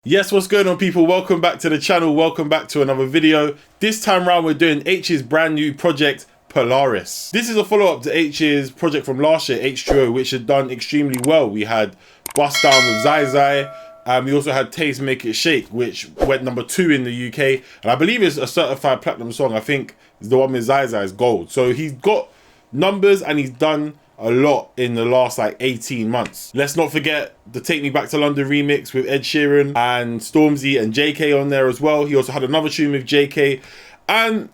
Yes, what's going on, people? Welcome back to the channel. Welcome back to another video. This time round we're doing Aitch's brand new project, Polaris. This is a follow-up to Aitch's project from last year, H2O, which had done extremely well. We had Bust Down with Zai Zai, and we also had Taste Make It Shake, which went #2 in the UK, and I believe it's a certified platinum song. I think the one with Zai Zai is gold. So he's got numbers and he's done a lot in the last like 18 months. Let's not forget the Take Me Back to London remix with Ed Sheeran and Stormzy and JK on there as well. He also had another tune with JK, and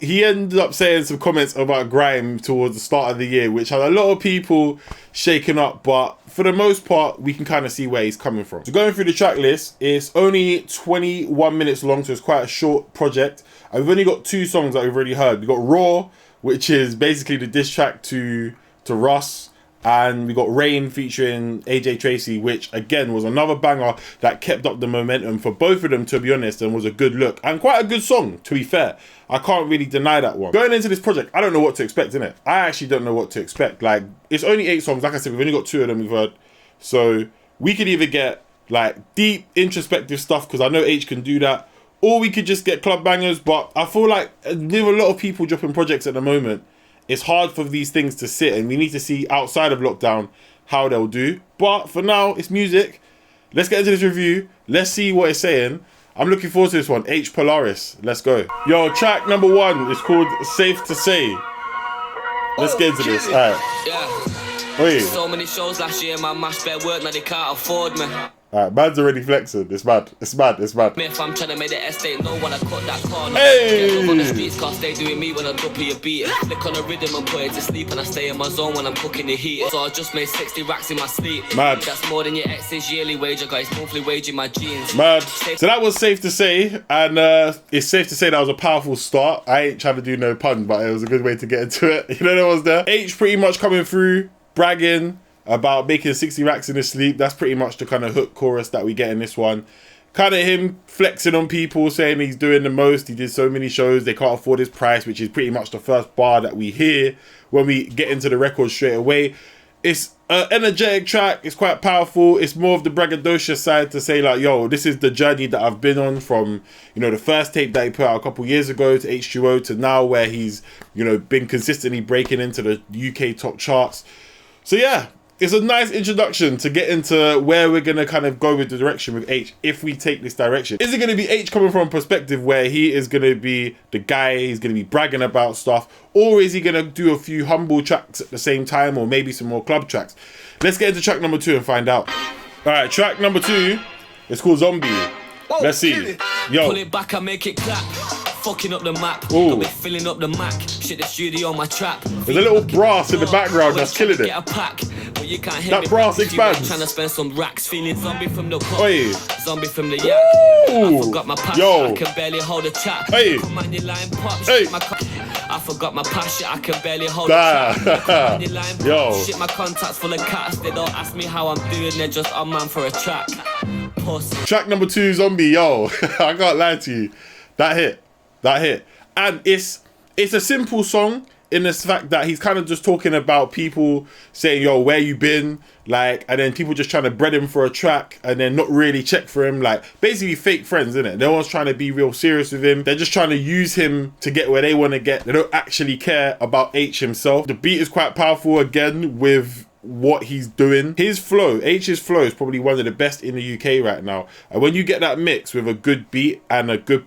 he ended up saying some comments about grime towards the start of the year, which had a lot of people shaken up, but for the most part we can kind of see where he's coming from. So going through the track list, it's only 21 minutes long, so it's quite a short project, and we've only got 2 songs that we've already heard. We've got Raw, which is basically the diss track to Russ, and we got Rain featuring AJ Tracey, which again was another banger that kept up the momentum for both of them, to be honest, and was a good look and quite a good song, to be fair. I can't really deny that one. Going into this project, I don't know what to expect, innit? I actually don't know what to expect. Like, it's only 8 songs. Like I said, we've only got 2 of them we've heard, so we could either get like deep introspective stuff, because I know Aitch can do that, or we could just get club bangers. But I feel like with a lot of people dropping projects at the moment, it's hard for these things to sit, and we need to see outside of lockdown how they'll do. But for now, it's music. Let's get into this review. Let's see what it's saying. I'm looking forward to this one. Aitch Polaris. Let's go. Yo, track number 1 is called Safe to Say. Let's get into this. All right. Yeah. Wait. So many shows last year, my mash bear work, now they can't afford me. Alright, man's already flexing. It's mad. It's mad. It's mad. If I'm trying to make the estate, no one I cut that corner. Hey! Get love on the streets, cause they doing me when I drop a beat. Flick on a rhythm and put it to sleep, and I stay in my zone when I'm cooking the heat. So I just made 60 racks in my sleep. Mad. That's more than your ex's yearly wage. I got his monthly wage in my jeans. Mad. So that was Safe to Say, and it's safe to say that was a powerful start. I ain't trying to do no pun, but it was a good way to get into it. You know what was there? Aitch pretty much coming through, bragging about making 60 racks in his sleep. That's pretty much the kind of hook chorus that we get in this one. Kind of him flexing on people, saying he's doing the most. He did so many shows, they can't afford his price, which is pretty much the first bar that we hear when we get into the record straight away. It's an energetic track. It's quite powerful. It's more of the braggadocious side to say like, yo, this is the journey that I've been on from, you know, the first tape that he put out a couple years ago to H2O to now, where he's, you know, been consistently breaking into the UK top charts. So yeah, it's a nice introduction to get into where we're going to kind of go with the direction with Aitch if we take this direction. Is it going to be Aitch coming from a perspective where he is going to be the guy, he's going to be bragging about stuff, or is he going to do a few humble tracks at the same time, or maybe some more club tracks? Let's get into track number 2 and find out. Alright, track number 2 is called Zombie. Let's see. Yo. Pull it back, I make it clap. Fucking up the map. Ooh. Got me filling up the Mac. Shit, the studio on my trap. There's a little brass in the background that's killing it. Get a pack, but you can't hear That me brass back. expands. Trying to spend some racks, feeling zombie from the cup. Oi. Zombie from the yak. Ooh. I forgot my passion, Yo. I can barely hold a chat. Hey. Come on, your line pop. Hey. Shit, I forgot my passion, I can barely hold Da. a chat. Come on, your line pop. Yo. Shit, my contacts full of cats. They don't ask me how I'm doing, they're just on man for a track. Pussy. Track number 2, Zombie. Yo, I can't lie to you. That hit. And it's a simple song in the fact that he's kind of just talking about people saying, yo, where you been? Like, and then people just trying to bread him for a track and then not really check for him. Like, basically fake friends, innit? No one's trying to be real serious with him. They're just trying to use him to get where they want to get. They don't actually care about Aitch himself. The beat is quite powerful again with what he's doing. His flow, Aitch's flow, is probably one of the best in the UK right now. And when you get that mix with a good beat and a good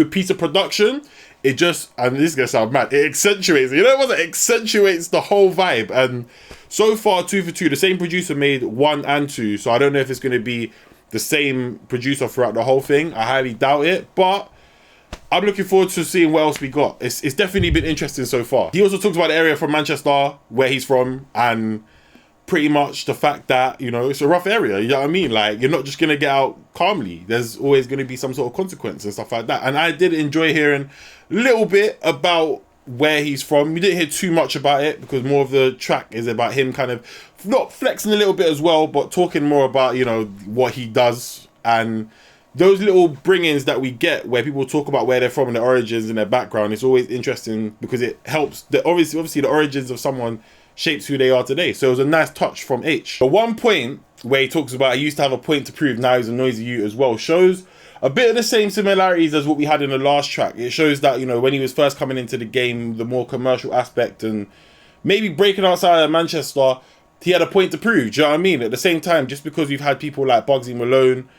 piece of production, it just, and this is gonna sound mad, it accentuates, you know what? It accentuates the whole vibe. And so far, 2 for 2. The same producer made 1 and 2, so I don't know if it's gonna be the same producer throughout the whole thing. I highly doubt it, but I'm looking forward to seeing what else we got. It's definitely been interesting so far. He also talks about the area from Manchester, where he's from, and pretty much the fact that, you know, it's a rough area, you know what I mean? Like, you're not just gonna get out calmly. There's always gonna be some sort of consequence and stuff like that. And I did enjoy hearing a little bit about where he's from. We didn't hear too much about it because more of the track is about him kind of not flexing a little bit as well, but talking more about, you know, what he does. And those little bring-ins that we get where people talk about where they're from and their origins and their background, it's always interesting because it helps. Obviously the origins of someone shapes who they are today. So it was a nice touch from Aitch. But one point where he talks about, I used to have a point to prove, now he's a noisy youth as well, shows a bit of the same similarities as what we had in the last track. It shows that, you know, when he was first coming into the game, the more commercial aspect and maybe breaking outside of Manchester, he had a point to prove. Do you know what I mean? At the same time, just because we've had people like Bugsy Malone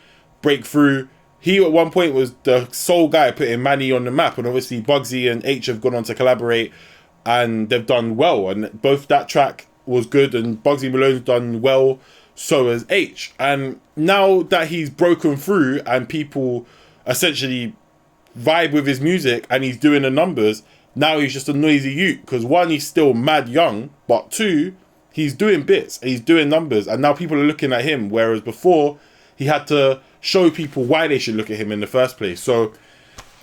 break through, he at one point was the sole guy putting Manny on the map, and obviously Bugsy and Aitch have gone on to collaborate and they've done well, and both that track was good and Bugsy Malone's done well, so has Aitch. And now that he's broken through and people essentially vibe with his music and he's doing the numbers, now he's just a noisy youth, because one, he's still mad young, but two, he's doing bits, he's doing numbers, and now people are looking at him, whereas before he had to show people why they should look at him in the first place. So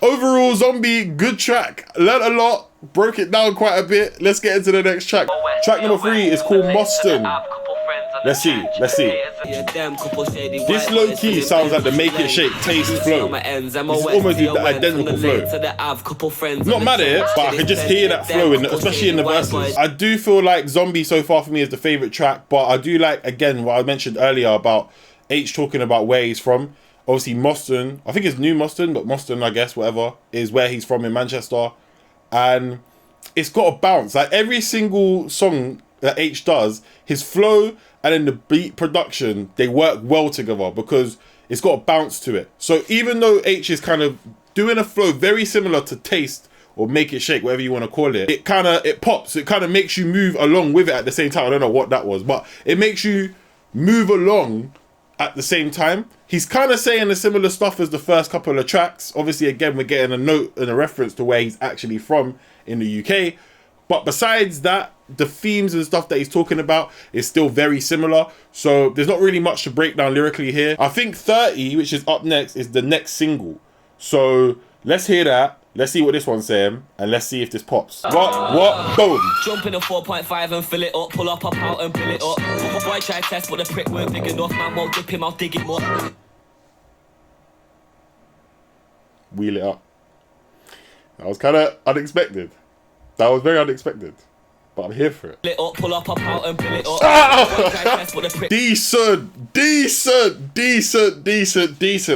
overall, Zombie, good track. Learned a lot, broke it down quite a bit. Let's get into the next track. Track number 3 is called Moston. Let's see. This low-key sounds like the Make It Shake taste flow. It's almost the identical flow. Not mad at it, but I could just hear that flow, especially in the verses. I do feel like Zombie so far for me is the favourite track, but I do like, again, what I mentioned earlier about Aitch talking about where he's from. Obviously Moston, I think it's New Moston, but Moston, I guess, whatever, is where he's from in Manchester. And it's got a bounce. Like every single song that Aitch does, his flow and then the beat production, they work well together because it's got a bounce to it. So even though Aitch is kind of doing a flow very similar to Taste or Make It Shake, whatever you want to call it, it pops. It kind of makes you move along with it at the same time. I don't know what that was, but it makes you move along at the same time. He's kind of saying the similar stuff as the first couple of tracks. Obviously, again, we're getting a note and a reference to where he's actually from in the UK. But besides that, the themes and stuff that he's talking about is still very similar. So there's not really much to break down lyrically here. I think 30, which is up next, is the next single. So let's hear that. Let's see what this one's saying, and let's see if this pops. What? Boom. Jump in a 4.5 and fill it up. Pull up, pop out and fill it up. Boy try test, but the prick weren't big enough. Man won't dip him, I'll dig him up. Wheel it up. That was kind of unexpected. That was very unexpected. But I'm here for it. Lit up, pull up, pop out and fill it up. Decent.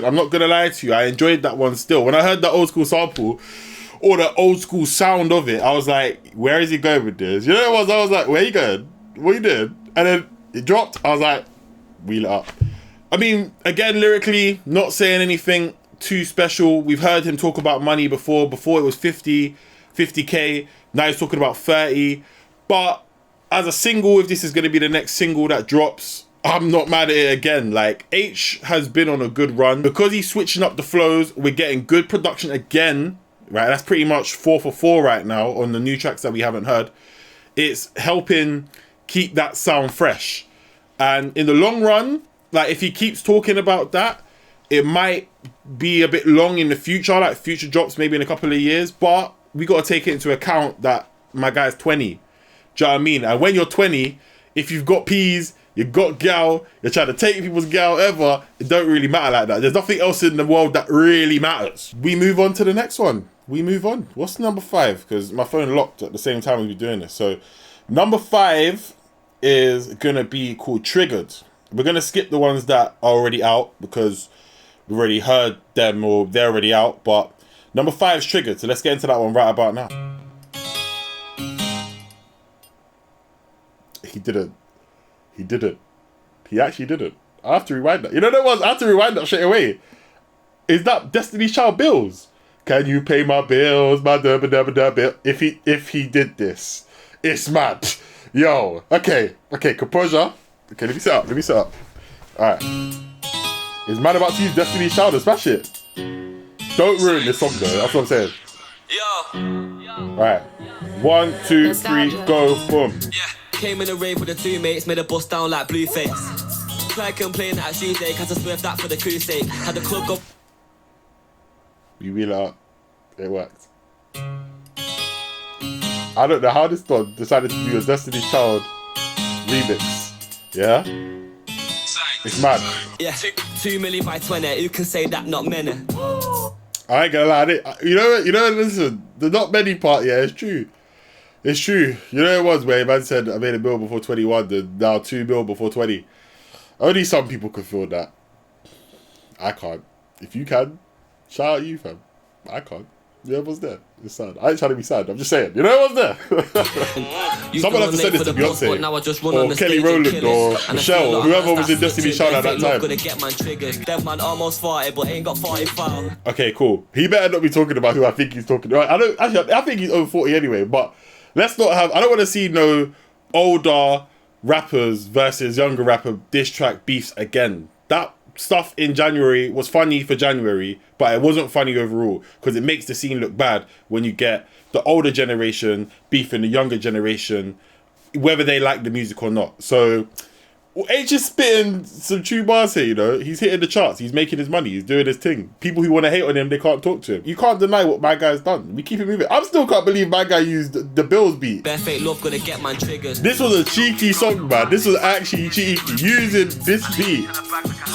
I'm not gonna lie to you. I enjoyed that one still. When I heard that old school sample or the old school sound of it, I was like, where is he going with this? You know what it was? I was like, where you going? What you doing? And then it dropped. I was like, wheel it up. I mean, again, lyrically, not saying anything too special. We've heard him talk about money before. Before it was 50K. Now he's talking about 30. But as a single, if this is going to be the next single that drops, I'm not mad at it again. Like, Aitch has been on a good run. Because he's switching up the flows, we're getting good production again. Right, that's pretty much 4 for 4 right now on the new tracks that we haven't heard. It's helping keep that sound fresh. And in the long run, like, if he keeps talking about that, it might be a bit long in the future, like future drops maybe in a couple of years. But we got to take it into account that my guy's 20. Do you know what I mean? And when you're 20, if you've got peas, you've got gal, you're trying to take people's gal ever, it don't really matter like that. There's nothing else in the world that really matters. We move on to the next one. We move on. What's number 5? Because my phone locked at the same time as we're doing this. So number 5 is going to be called Triggered. We're going to skip the ones that are already out because we've already heard them or they're already out. But number 5 is Triggered. So let's get into that one right about now. He didn't. He actually didn't. I have to rewind that. You know what it was? I have to rewind that straight away. Is that Destiny's Child bills? Can you pay my bills? My bill. If he did this, it's mad. Yo. Okay. Composure. Okay. Let me set up. All right. Is man about to use Destiny's Child to smash it? Don't ruin this song though. That's what I'm saying. Yo. All right. 1, 2, 3, go. Boom. Yeah. Came in a rave with the 2 mates, made a bust down like Blueface. Tried complaining at a Tuesday, had to swerve that for the crew's sake. Had the club go. You reel it up. It worked. I don't know how this dog decided to do a Destiny's Child remix. Yeah? It's mad. Yeah, 2 million by 20, who can say that? Not many. I ain't gonna lie, you know, listen, the not many part, yeah, it's true. It's true. You know it was where man said I made a bill before 21 and now 2 mil before 20. Only some people can feel that. I can't. If you can, shout out you, fam. I can't. You know what's there? It's sad. I ain't trying to be sad. I'm just saying. You know what's there? Someone has to send this to Beyonce or Kelly Rowland or Michelle, whoever was in Destiny's Child at that time. Okay, cool. He better not be talking about who I think he's talking about. I think he's over 40 anyway, but let's not have... I don't want to see no older rappers versus younger rapper diss track beefs again. That stuff in January was funny for January, but it wasn't funny overall because it makes the scene look bad when you get the older generation beefing the younger generation, whether they like the music or not. So Aitch is spitting some true bars here, you know. He's hitting the charts. He's making his money. He's doing his thing. People who want to hate on him, they can't talk to him. You can't deny what my guy's done. We keep it moving. I still can't believe my guy used the Bills beat. This was a cheeky song, man. This was actually cheeky. Using this beat,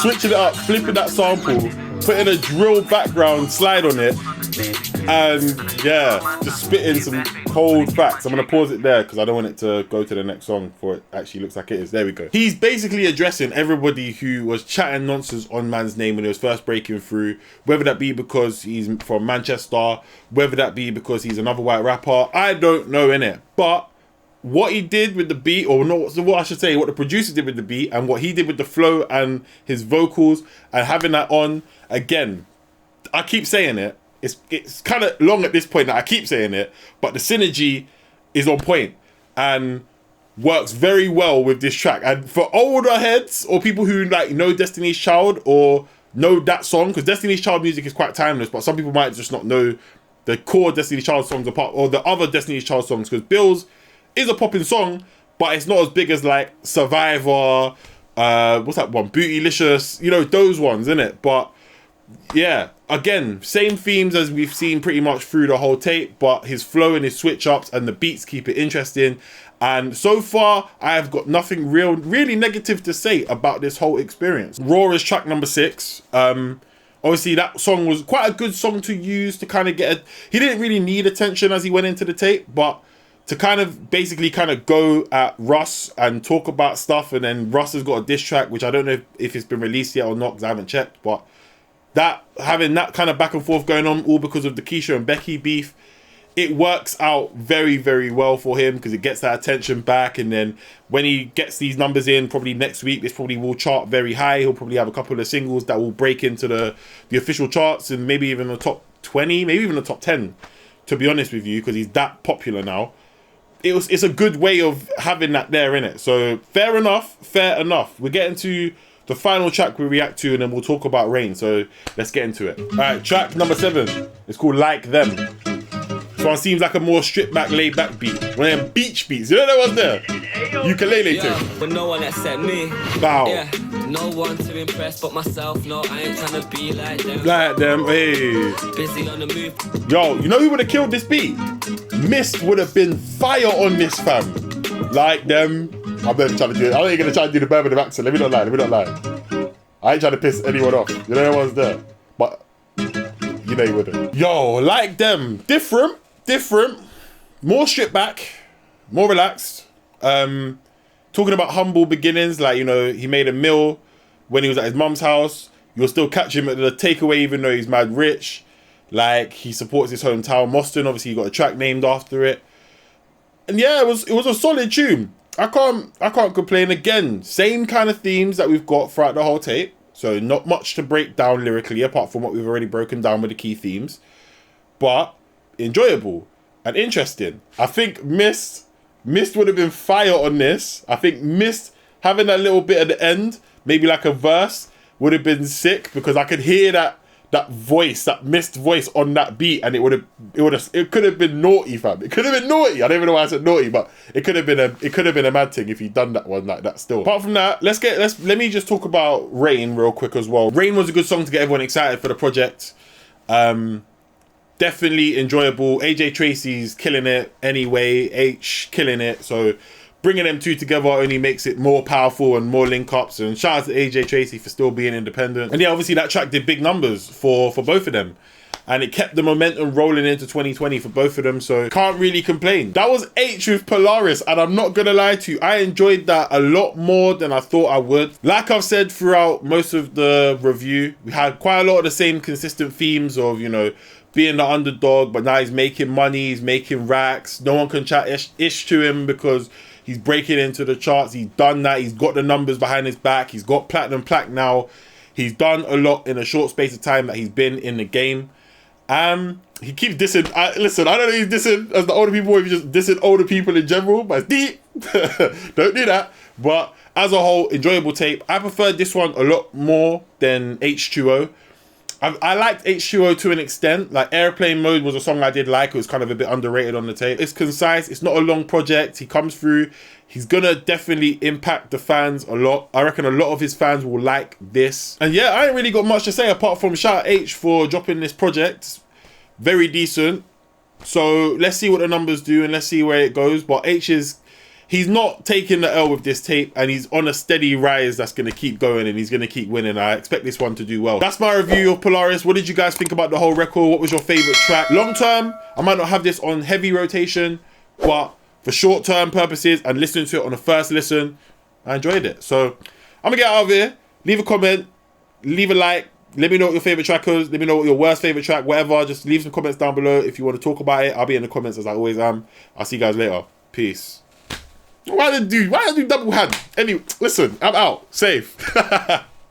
switching it up, flipping that sample, putting a drill background slide on it, and yeah, just spitting some cold facts. I'm going to pause it there because I don't want it to go to the next song before it actually looks like it is. There we go. He's basically addressing everybody who was chatting nonsense on man's name when he was first breaking through, whether that be because he's from Manchester, whether that be because he's another white rapper. I don't know, innit? But what he did with the beat, or not, what I should say, what the producer did with the beat and what he did with the flow and his vocals and having that on, again, I keep saying it. It's kind of long at this point that I keep saying it, but the synergy is on point and works very well with this track. And for older heads or people who like know Destiny's Child or know that song, because Destiny's Child music is quite timeless, but some people might just not know the core Destiny's Child songs apart or the other Destiny's Child songs, because Bills is a popping song, but it's not as big as like Survivor, what's that one, Bootylicious, you know, those ones, innit? But yeah, again, same themes as we've seen pretty much through the whole tape, but his flow and his switch ups and the beats keep it interesting. And so far, I have got nothing really negative to say about this whole experience. Raw is track number 6. Obviously, that song was quite a good song to use to kind of get he didn't really need attention as he went into the tape, but to kind of basically kind of go at Russ and talk about stuff, and then Russ has got a diss track, which I don't know if it's been released yet or not because I haven't checked, but that having that kind of back and forth going on all because of the Keisha and Becky beef, it works out very, very well for him because it gets that attention back. And then when he gets these numbers in, probably next week, this probably will chart very high. He'll probably have a couple of singles that will break into the official charts and maybe even the top 20, maybe even the top 10, to be honest with you, because he's that popular now. It's a good way of having that there, innit? So fair enough. We're getting to the final track we react to, and then we'll talk about Rain. So let's get into it. All right, track number 7. It's called Like Them. This one seems like a more stripped back, laid back beat. One of them beach beats. You know that was there? Ukulele too. But no one except me. Bow. Yeah. No one to impress but myself. No, I ain't trying to be like them. Like them, hey. Busy on the move. Yo, you know who would have killed this beat? Mist would have been fire on this, fam. Like them. I'm not trying to do it. I ain't gonna try to do the Birmingham accent. Let me not lie. I ain't trying to piss anyone off. You know who was there? But you know you wouldn't. Yo, Like Them. Different. More stripped back. More relaxed. Talking about humble beginnings. Like, you know, he made a meal when he was at his mum's house. You'll still catch him at the takeaway even though he's mad rich. Like, he supports his hometown, Moston. Obviously, he got a track named after it. And yeah, it was a solid tune. I can't complain. Again, same kind of themes that we've got throughout the whole tape. So not much to break down lyrically apart from what we've already broken down with the key themes. But enjoyable and interesting. I think Mist would have been fire on this. I think Mist having that little bit at the end, maybe like a verse, would have been sick because I could hear that voice, that Mist voice on that beat, and it could have been naughty, fam. It could have been naughty. I don't even know why I said naughty, but it could have been a mad thing if he'd done that one like that still. Apart from that, let me just talk about Rain real quick as well. Rain was a good song to get everyone excited for the project. Definitely enjoyable. AJ Tracey's killing it anyway. Aitch killing it. So bringing them two together only makes it more powerful and more link-ups. And shout out to AJ Tracey for still being independent. And yeah, obviously that track did big numbers for both of them. and it kept the momentum rolling into 2020 for both of them, so can't really complain. That was Aitch with Polaris, and I'm not gonna lie to you, I enjoyed that a lot more than I thought I would. Like I've said throughout most of the review, we had quite a lot of the same consistent themes of, you know, being the underdog, but now he's making money, he's making racks, no one can chat ish to him because he's breaking into the charts. He's done that, he's got the numbers behind his back, he's got platinum plaque now. He's done a lot in a short space of time that he's been in the game. He keeps dissing. Listen, I don't know if he's dissing as the older people, or if he's just dissing older people in general, but it's deep. Don't do that. But as a whole, enjoyable tape. I preferred this one a lot more than H2O. I liked H2O to an extent. Like Airplane Mode was a song I did like. It was kind of a bit underrated on the tape. It's concise. It's not a long project. He comes through. He's gonna definitely impact the fans a lot. I reckon a lot of his fans will like this. And yeah, I ain't really got much to say apart from shout out Aitch for dropping this project. Very decent. So let's see what the numbers do and let's see where it goes. But he's not taking the L with this tape, and he's on a steady rise that's going to keep going, and he's going to keep winning. I expect this one to do well. That's my review of Polaris. What did you guys think about the whole record? What was your favorite track? Long term, I might not have this on heavy rotation, but for short term purposes and listening to it on the first listen, I enjoyed it. So I'm gonna get out of here. Leave a comment, leave a like, let me know what your favorite track is, let me know what your worst favorite track, whatever. Just leave some comments down below if you want to talk about it. I'll be in the comments as I always am. I'll see you guys later. Peace. Why did I do double hand? Anyway, listen, I'm out. Safe.